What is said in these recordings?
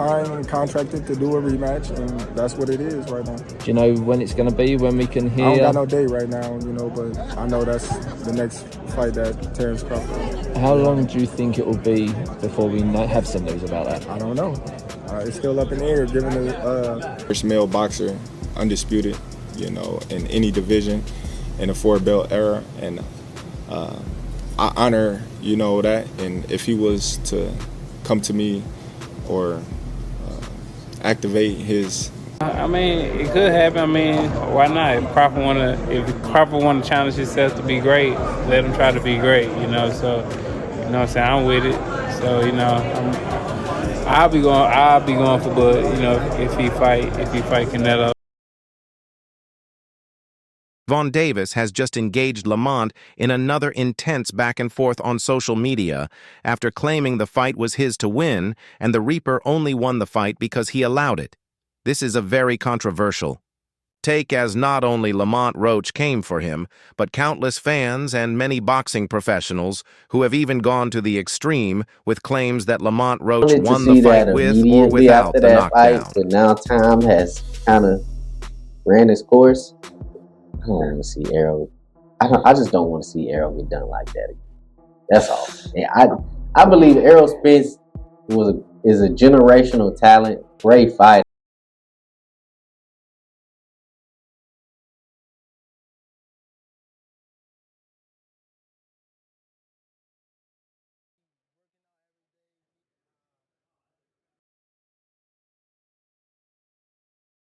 signed and contracted to do a rematch, and that's what it is right now. Do you know when it's going to be, when we can hear? I don't got no date right now, you know, but I know that's the next fight that Terence Crawford. How long do you think it will be before we have some news about that? I don't know. It's still up in the air, given the first male boxer, undisputed, you know, in any division in the 4-belt era, and I honor, you know, that. And if he was to come to me or activate his, I mean, it could happen. I mean, why not? If Crawford want to challenge himself to be great, let him try to be great. You know, so you know what I'm saying. I'm with it. So you know, I'll be going for Bud. You know, if he fight Canelo. Von Davis has just engaged Lamont in another intense back and forth on social media after claiming the fight was his to win and the Reaper only won the fight because he allowed it. This is a very controversial take, as not only Lamont Roach came for him, but countless fans and many boxing professionals who have even gone to the extreme with claims that Lamont Roach won the fight with or without the knockdown. But now time has kind of ran its course. I don't want to see Errol. I just don't want to see Errol get done like that again. That's all. And I believe Errol Spence is a generational talent, great fighter.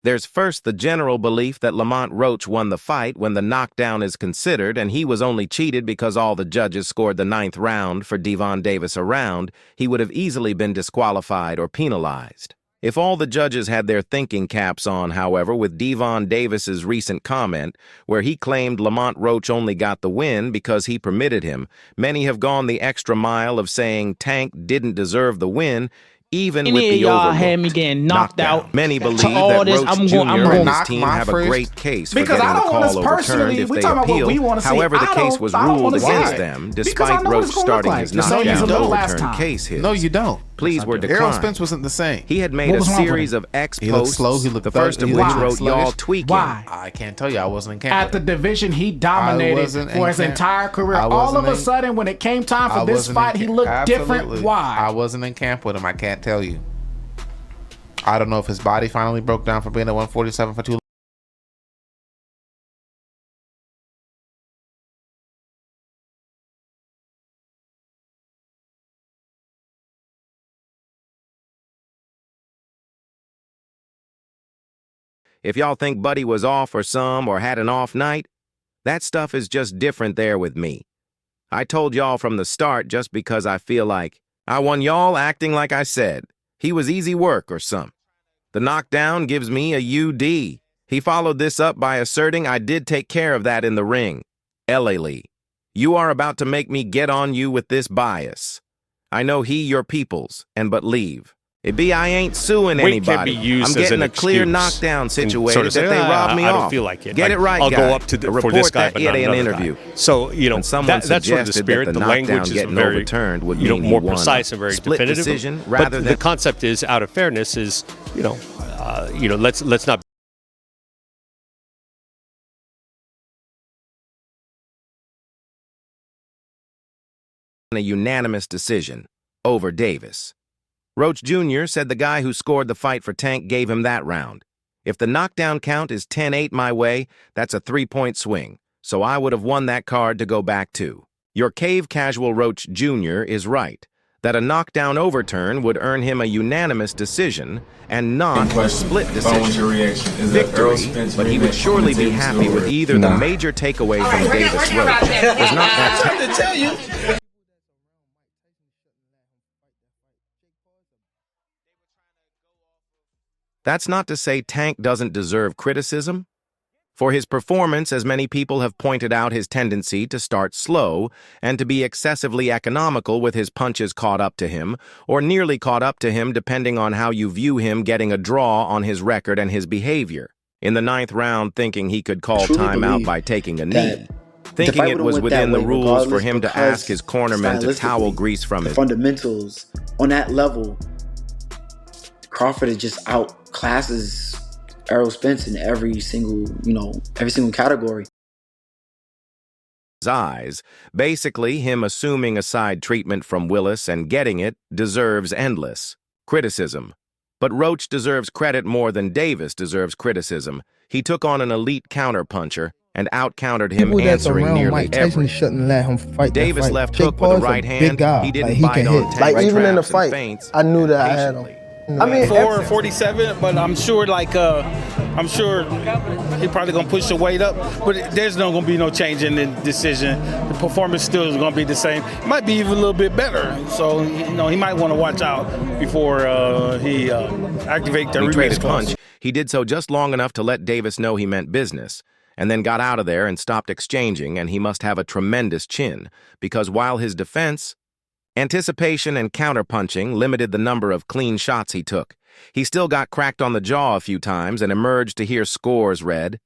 There's first the general belief that Lamont Roach won the fight when the knockdown is considered, and he was only cheated because all the judges scored the 9th round for Devon Davis a round. He would have easily been disqualified or penalized. If all the judges had their thinking caps on, however, with Devon Davis's recent comment, where he claimed Lamont Roach only got the win because he permitted him, many have gone the extra mile of saying Tank didn't deserve the win, even with the overlooked had me getting knocked out. Many believe that Roach Jr. and his team have a great case for getting the call overturned if they appeal. However, the case was ruled against them, despite Roach starting his knockdown overturned case. No, you don't. Pleas were declined. Errol Spence wasn't the same. He had made a series of ex-posts, the first of which wrote y'all tweaking. Why? I can't tell you, I wasn't in camp. At the division he dominated for his entire career. All of a sudden, when it came time for this fight, he looked different. Why? I wasn't in camp with him. I can't tell you. I don't know if his body finally broke down for being at 147 for too long. If y'all think Buddy was off or had an off night, that stuff is just different there with me. I told y'all from the start just because I feel like I won y'all acting like I said. He was easy work or some. The knockdown gives me a UD. He followed this up by asserting I did take care of that in the ring. L.A. Lee, you are about to make me get on you with this bias. I know he your people's, and but leave. It be I ain't suing anybody. I'm getting a clear knockdown situation that they robbed me off. I don't feel like it. Get it right, I'll guy. go up to for this guy, but not an another interview. Guy. So you know that's sort of the spirit. The language is very overturned would mean more precise and very definitive. Decision, but the concept is, out of fairness, is let's not. A unanimous decision over Davis. Roach Jr. said the guy who scored the fight for Tank gave him that round. If the knockdown count is 10-8 my way, that's a 3-point swing, so I would have won that card to go back to. Your cave casual Roach Jr. is right, that a knockdown overturn would earn him a unanimous decision and not a split decision. Victory, but he would surely be happy with either the major takeaway from Davis Roach was not that. That's not to say Tank doesn't deserve criticism. For his performance, as many people have pointed out his tendency to start slow and to be excessively economical with his punches caught up to him, or nearly caught up to him depending on how you view him getting a draw on his record and his behavior. In the 9th round, thinking he could call timeout by taking a knee. Thinking it was within the rules for him to ask his cornerman to towel grease from his fundamentals on that level. Crawford is just outclasses Errol Spence in every single category. Eyes, basically him assuming a side treatment from Willis and getting it deserves endless criticism. But Roach deserves credit more than Davis deserves criticism. He took on an elite counterpuncher and out-countered him, answering nearly every. Shouldn't let him fight. Davis left hook with a right hand. He didn't bite on Tank even in the traps and fight. feints. I knew that I had him. I mean, 447, but I'm sure he probably gonna push the weight up, but there's not gonna be no change in the decision. The performance still is gonna be the same. It might be even a little bit better. So he might want to watch out before he activate the rematch clause. He did so just long enough to let Davis know he meant business, and then got out of there and stopped exchanging, and he must have a tremendous chin, because while his defense, anticipation and counterpunching limited the number of clean shots he took, he still got cracked on the jaw a few times and emerged to hear scores read.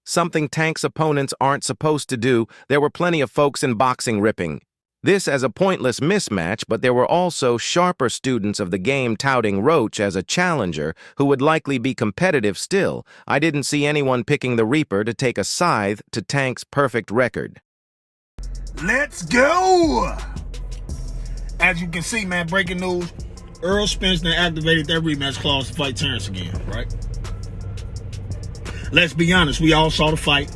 Something Tank's opponents aren't supposed to do. There were plenty of folks in boxing ripping this as a pointless mismatch, but there were also sharper students of the game touting Roach as a challenger who would likely be competitive still. I didn't see anyone picking the Reaper to take a scythe to Tank's perfect record. Let's go! As you can see, man, breaking news, Errol Spence then activated that rematch clause to fight Terence again, right? Let's be honest, we all saw the fight.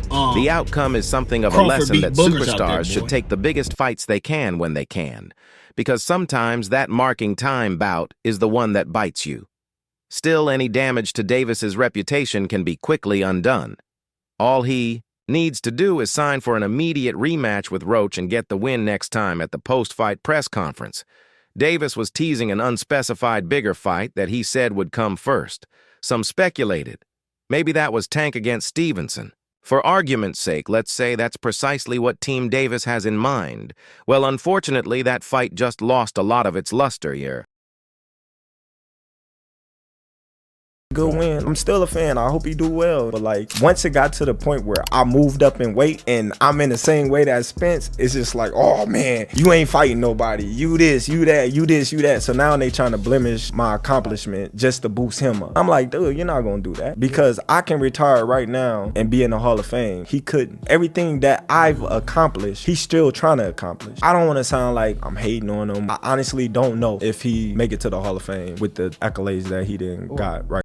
The outcome is something of a lesson that superstars should take the biggest fights they can when they can, because sometimes that marking time bout is the one that bites you. Still, any damage to Davis's reputation can be quickly undone. All he needs to do is sign for an immediate rematch with Roach and get the win next time at the post-fight press conference. Davis was teasing an unspecified bigger fight that he said would come first. Some speculated maybe that was Tank against Stevenson. For argument's sake, let's say that's precisely what Team Davis has in mind. Well, unfortunately, that fight just lost a lot of its luster here. Good win. I'm still a fan. I hope he do well. But like, once it got to the point where I moved up in weight and I'm in the same weight as Spence, it's just like, oh man, you ain't fighting nobody. You this, you that, you this, you that. So now they trying to blemish my accomplishment just to boost him up. I'm like, dude, you're not gonna do that, because I can retire right now and be in the Hall of Fame. He couldn't. Everything that I've accomplished, he's still trying to accomplish. I don't want to sound like I'm hating on him. I honestly don't know if he make it to the Hall of Fame with the accolades that he didn't got right.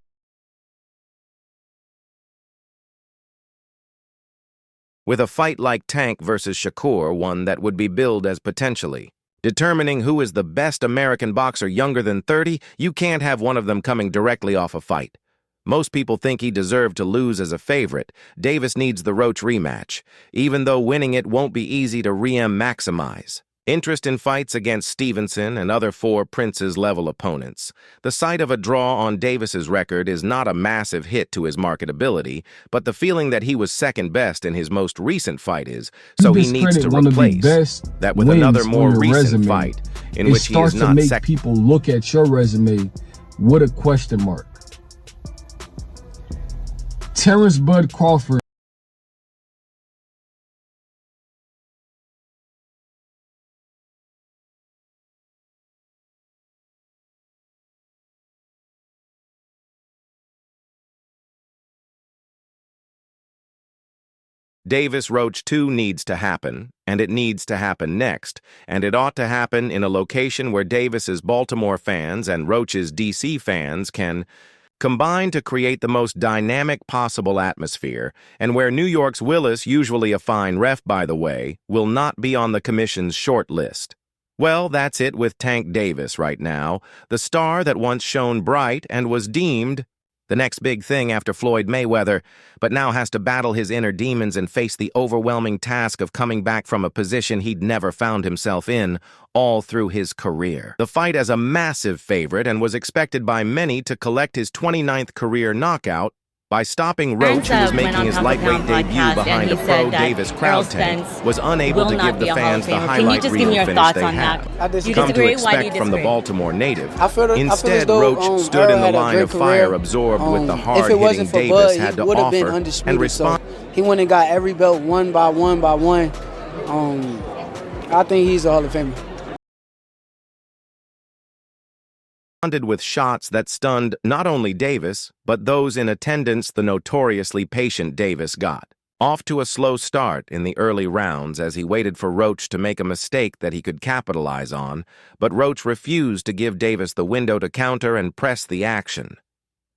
With a fight like Tank versus Shakur, one that would be billed as potentially determining who is the best American boxer younger than 30, you can't have one of them coming directly off a fight. Most people think he deserved to lose as a favorite. Davis needs the Roach rematch, even though winning it won't be easy to maximize. Interest in fights against Stevenson and other 4 Princes-level opponents. The sight of a draw on Davis's record is not a massive hit to his marketability, but the feeling that he was second best in his most recent fight is, so he needs to replace that with another more recent fight in which he is not second. It starts to make people look at your resume with a question mark. Terence Bud Crawford Davis Roach 2 needs to happen, and it needs to happen next, and it ought to happen in a location where Davis's Baltimore fans and Roach's DC fans can combine to create the most dynamic possible atmosphere, and where New York's Willis, usually a fine ref by the way, will not be on the commission's short list. Well, that's it with Tank Davis right now, the star that once shone bright and was deemed the next big thing after Floyd Mayweather, but now has to battle his inner demons and face the overwhelming task of coming back from a position he'd never found himself in all through his career. The fight as a massive favorite and was expected by many to collect his 29th career knockout by stopping Roach, who was making his lightweight debut behind a pro Davis crowd tank, was unable to give the fans the highlight reel finish they had come to expect from the Baltimore native. Instead, Roach stood in the line of fire, absorbed with the hard-hitting Davis had to offer and respond. He went and got every belt one by one by one. I think he's a Hall of Famer. responded with shots that stunned not only Davis, but those in attendance the notoriously patient Davis got. Off to a slow start in the early rounds as he waited for Roach to make a mistake that he could capitalize on, but Roach refused to give Davis the window to counter and press the action.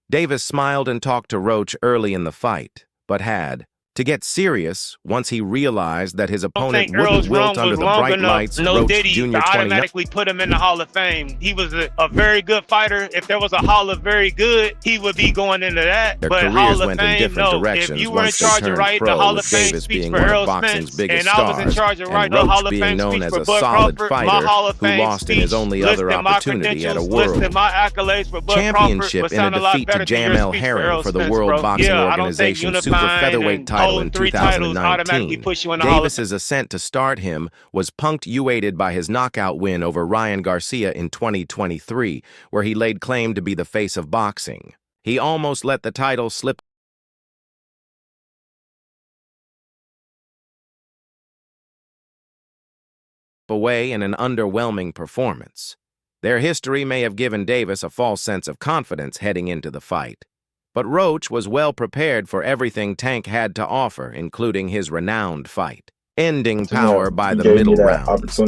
Davis smiled and talked to Roach early in the fight, but had to get serious once he realized that his opponent wouldn't wilt under the bright lights. Roach Jr. automatically put him in the Hall of Fame. He was a very good fighter. If there was a Hall of very good, he would be going into that. Their but careers Hall of went Fame, in different no. directions If you were in once they charge of turned writing the pro, Hall with of Fame Davis speech being for one Errol of boxing's Spence, biggest and I was in stars, charge of and writing the Roach Hall of being Fame known speech as for a Bud solid Crawford, my fighter Hall of who Fame lost in his speech, only other listing my opportunity at a credentials, world listing my accolades for Bud championship Crawford, in a sound a lot defeat to better than your Jamel speech Herring Errol for the Spence, World bro. Boxing Yeah, I don't think Organization super unifying featherweight and title in holding 3 titles automatically 2019. push you in the Hall of Davis's ascent to stardom was punctuated by his knockout win over Ryan Garcia in 2023, where he laid claim to be the face of boxing. He almost let the title slip away in an underwhelming performance. Their history may have given Davis a false sense of confidence heading into the fight. But Roach was well prepared for everything Tank had to offer, including his renowned fight. Ending power by the middle rounds.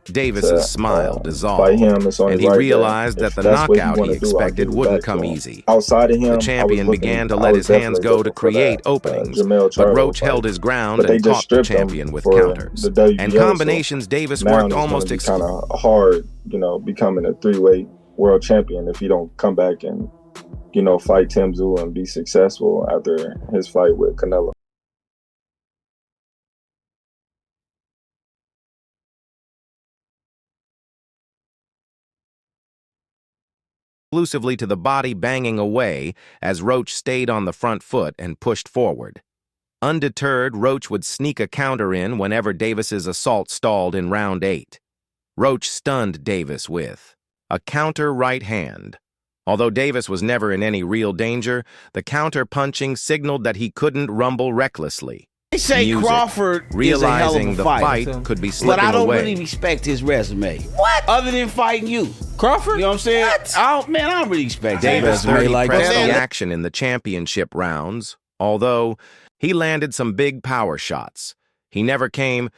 Davis's smile dissolved, and he realized that the knockout he expected wouldn't come easy. Outside of him, The champion began to let his hands go to create openings, but Roach held his ground and caught the champion with counters. And combinations Davis worked almost exclusively. Kind of hard, becoming a 3-weight world champion if you don't come back and, fight Tim Tszyu and be successful after his fight with Canelo. Exclusively to the body banging away as Roach stayed on the front foot and pushed forward. Undeterred, Roach would sneak a counter in whenever Davis's assault stalled in round 8. Roach stunned Davis with a counter right hand. Although Davis was never in any real danger, the counter-punching signaled that he couldn't rumble recklessly. They say Crawford realizing is a hell of a the fighter, fight could be slipping away. but I don't really respect his resume. What? Other than fighting you, Crawford. You know what I'm saying? What? I don't really respect Davis his resume like pressed that. the action in the championship rounds, although he landed some big power shots. He never came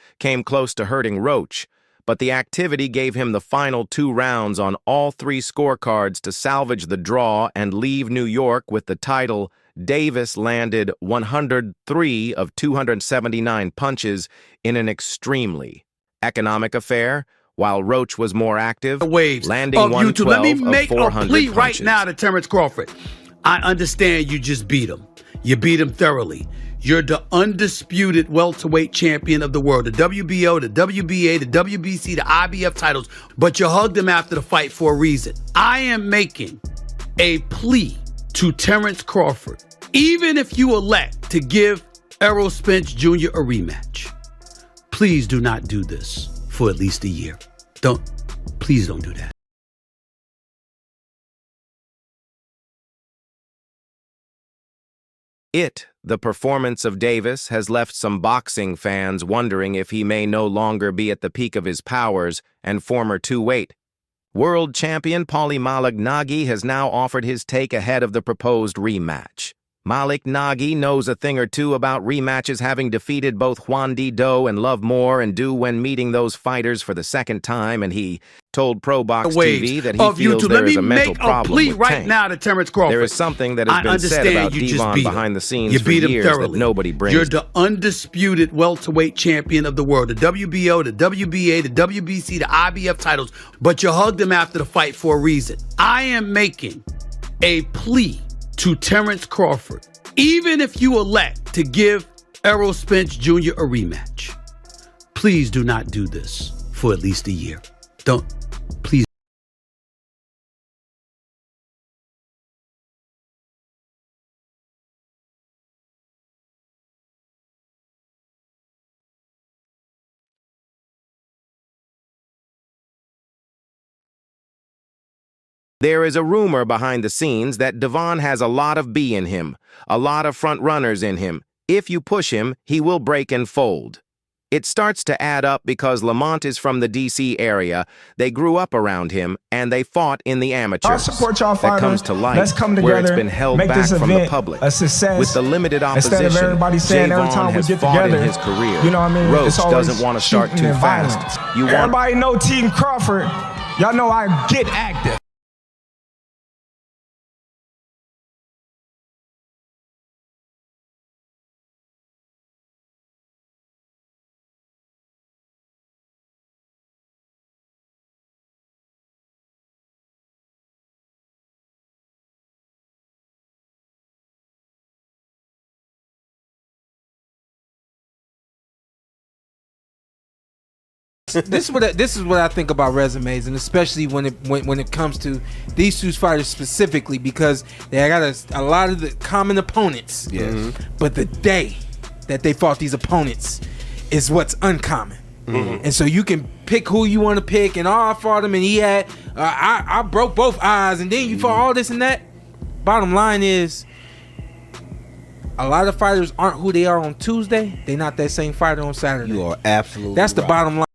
close to hurting Roach, but the activity gave him the final 2 rounds on all 3 scorecards to salvage the draw and leave New York with the title. Davis landed 103 of 279 punches in an extremely economic affair, while Roach was more active, landing 112 Let me make of 400 a plea punches. right now to Terence Crawford. I understand you just beat him. You beat him thoroughly. You're the undisputed welterweight champion of the world, the WBO, the WBA, the WBC, the IBF titles, but you hugged him after the fight for a reason. I am making a plea to Terence Crawford. Even if you elect to give Errol Spence Jr. a rematch, please do not do this for at least a year. Please don't do that. The performance of Davis has left some boxing fans wondering if he may no longer be at the peak of his powers, and former 2-weight world champion Paulie Malignaggi has now offered his take ahead of the proposed rematch. Malignaggi knows a thing or two about rematches, having defeated both Juan Di Do and Love Moore and Do when meeting those fighters for the second time, and he told ProBox TV that he feels there is a mental problem with Tank. Now to Terence Crawford. There is something that has been said about Devon behind the scenes for years that nobody brings. You're the undisputed welterweight champion of the world, the WBO, the WBA, the WBC, the IBF titles, but you hugged him after the fight for a reason. I am making a plea to Terence Crawford. Even if you elect to give Errol Spence Jr. a rematch, please do not do this for at least a year. Please. There is a rumor behind the scenes that Devon has a lot of B in him, a lot of front runners in him. If you push him, he will break and fold. It starts to add up because Lamont is from the D.C. area, they grew up around him, and they fought in the amateurs. I support y'all fighters. That comes to light, Let's come together, where it's been held make back this from the event public. a success. With the limited opposition, Instead of everybody saying every time we Javon get has fought together, in his career. you know what I mean? Roach It's always doesn't want to start shooting too and fast. violence. Everybody know Team Crawford. Y'all know I get active. This is what I think about resumes, and especially when it comes to these two fighters specifically, because they got a lot of the common opponents. Yes. But the day that they fought these opponents is what's uncommon. And so you can pick who you want to pick, and I fought him, and he had I broke both eyes, and then you fought all this and that. Bottom line is, a lot of fighters aren't who they are on Tuesday. They're not that same fighter on Saturday. You are absolutely That's the right. bottom line.